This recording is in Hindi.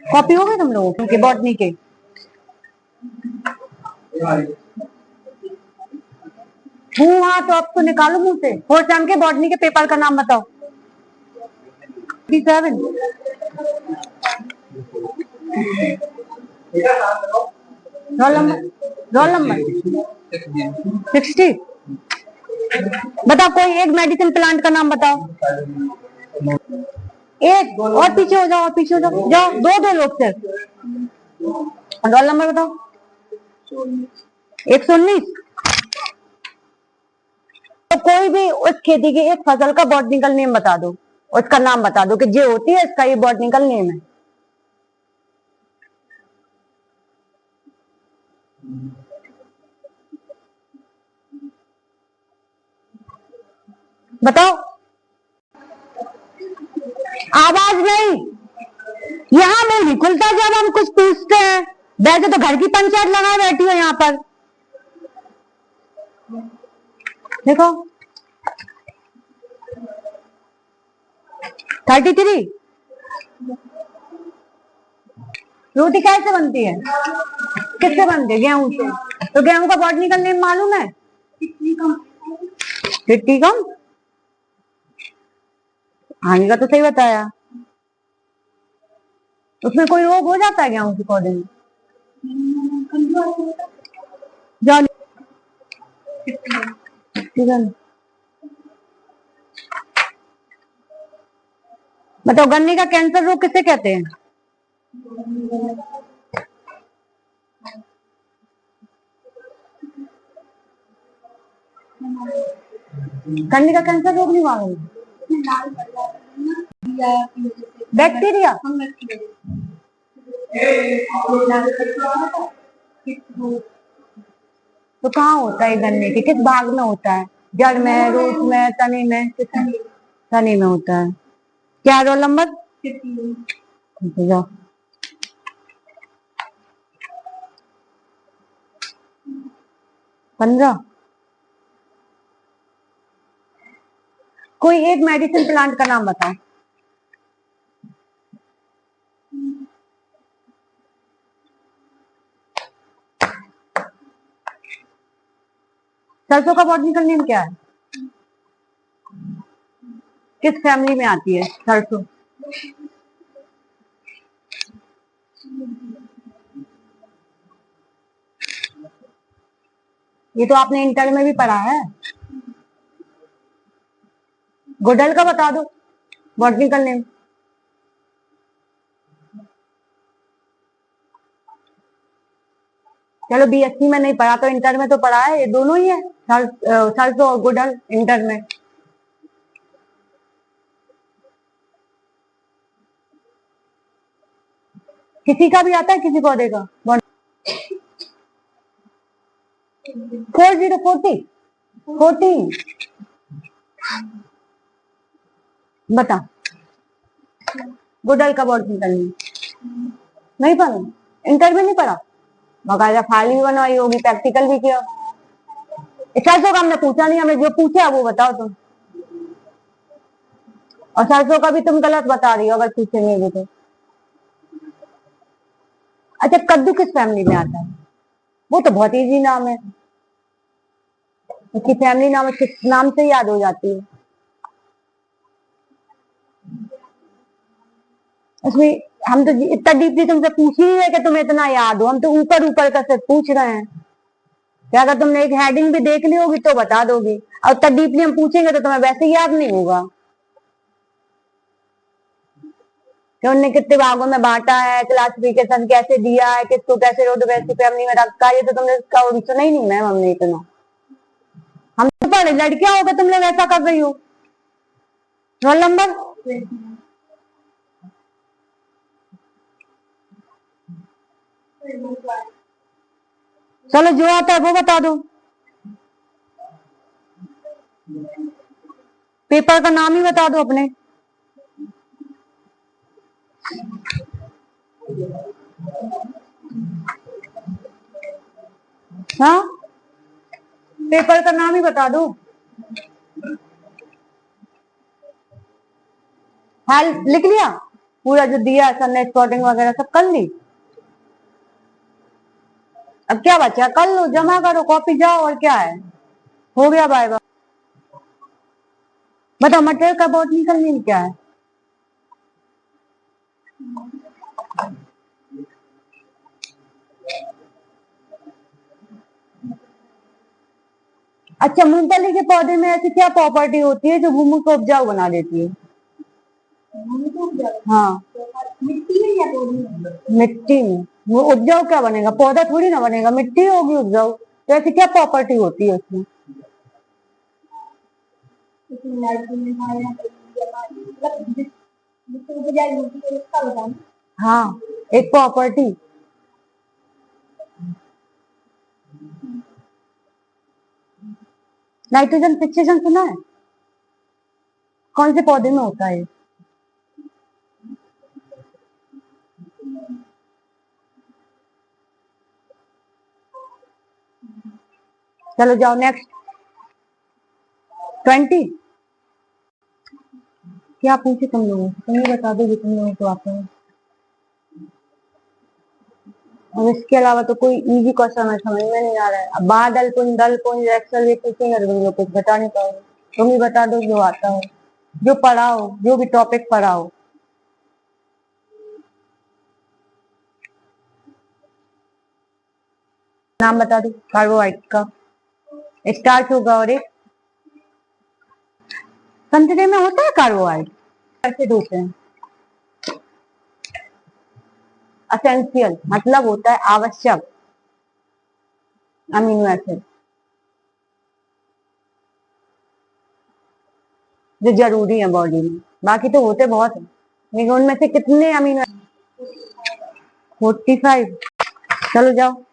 कॉपी हो गए तुम लोगों के बॉटनी के? हूँ हाँ, तो अब तो निकालो मुंह से। 4th सेम के बॉटनी के पेपर का नाम बताओ। 37। Roll number 60। बताओ कोई एक मेडिसिन प्लांट का नाम बताओ। एक और पीछे हो जाओ, और पीछे हो जाओ, जाओ दो दो लोग से। रोल नंबर बताओ। 119। तो कोई भी उस खेती की एक फसल का बॉटनिकल नेम बता दो, उसका नाम बता दो कि जो होती है इसका ये बॉटनिकल नेम है। बताओ। आवाज नहीं, यहाँ में नहीं खुलता जब हम कुछ पूछते हैं। वैसे तो घर की पंचायत लगाए बैठी हो यहाँ पर। देखो 33। रोटी कैसे बनती है? किससे बनती है? गेहूं से। तो गेहूं का बॉटनिकल नेम मालूम है? चिट्टी कम। हानि का तो सही बताया। उसमें कोई रोग हो जाता है गेहूं के पौधे में? जाओ। बताओ गन्ने का कैंसर रोग किसे कहते हैं? गन्ने का कैंसर रोग नहीं मालूम? बैक्टीरिया। तो कहाँ होता है गन्ने के, किस भाग में होता है? जड़ में, रूट में, तने में? तने में होता है। क्या रोल नंबर? 15। कोई एक मेडिसिन प्लांट का नाम बताओ। सरसों का बॉटनिकल नेम क्या है? किस फैमिली में आती है सरसों? ये तो आपने इंटर में भी पढ़ा है। गुड़हल का बता दो बॉटनिकल नेम। चलो बीएससी में नहीं पढ़ा तो इंटर में तो पढ़ा है, ये दोनों ही है। सरसों और गुड़हल इंटर में। किसी का भी आता है, किसी पौधे का? 40 बता। गुड़हल का बॉटनिकल नेम नहीं पढ़ा? इंटर में नहीं पढ़ा? बकायदा फाइल भी बनवाई होगी, प्रैक्टिकल भी किया। सरसों का हमने पूछा नहीं, हमें जो पूछा वो बताओ तुम। और सरसों का भी तुम गलत बता रही हो अगर पूछेंगे भी तो। अच्छा कद्दू किस फैमिली में आता है? वो तो बहुत इजी नाम है, उसकी फैमिली नाम किस नाम से याद हो जाती है। उसमें हम तो इतना डीपली तुमसे पूछ ही नहीं रहे कि तुम्हें इतना याद हो, हम तो ऊपर ऊपर का से पूछ रहे हैं कि अगर तुमने एक हेडिंग भी देख ली होगी तो बता दोगी, और इतना डीपली हम पूछेंगे तो तुम्हें वैसे याद नहीं होगा कि उनने कितने भागों में बांटा है, क्लासिफिकेशन कैसे दिया है, किसको कैसे रोडोवेस्टी फैमिली में रखा है। ये तो तुमने इसका वो भी सुना ही नहीं मैम हमने इतना। हम तो पढ़े लड़कियां होकर तुम लोग ऐसा कर रही हो। Roll number? चलो जो आता है वो बता दो। पेपर का नाम ही बता दो अपने। हाँ पेपर का नाम ही बता दो। हाल लिख लिया? पूरा जो दिया सर ने स्पॉटिंग वगैरह सब कर ली। अब क्या बचा, कर लो, जमा करो, कॉपी जाओ, और क्या है, हो गया बाय बाय। बताओ मटेरियल का बहुत निकलने में क्या है। अच्छा, मूंगफली के पौधे में ऐसी क्या प्रॉपर्टी होती है जो भूमि को उपजाऊ बना देती है। हाँ, मिट्टी में वो उपजाऊ क्या बनेगा, पौधा थोड़ी ना बनेगा, मिट्टी होगी उपजाऊ। तो ऐसी क्या प्रॉपर्टी होती है उसमें। हाँ, एक प्रॉपर्टी। नाइट्रोजन फिक्सेशन सुना है, कौन से पौधे में होता है। चलो जाओ नेक्स्ट। 20 क्या पूछे तुम लोगों से, तुम ही बता दो तुम लोगों को आता है। और इसके अलावा तो कोई इजी क्वेश्चन है समझ में नहीं आ रहा है। अब बादल पुंज, दल पुंज, एक्सल, ये पूछेंगे तो तुम लोग कुछ बता नहीं पाओगे। तुम ही बता दो जो आता हो, जो पढ़ा हो, जो भी टॉपिक पढ़ा हो। नाम बता दो कार्बोहाइड्रेट का। स्टार्च होगा और एक संतरे में होता है कार्बोहाइड्रेट, कैसे होते हैं। असेंशियल मतलब होता है आवश्यक अमीनो एसिड, जो जरूरी है बॉडी में। बाकी तो होते बहुत है, लेकिन उनमें से कितने अमीनो। 45। चलो जाओ।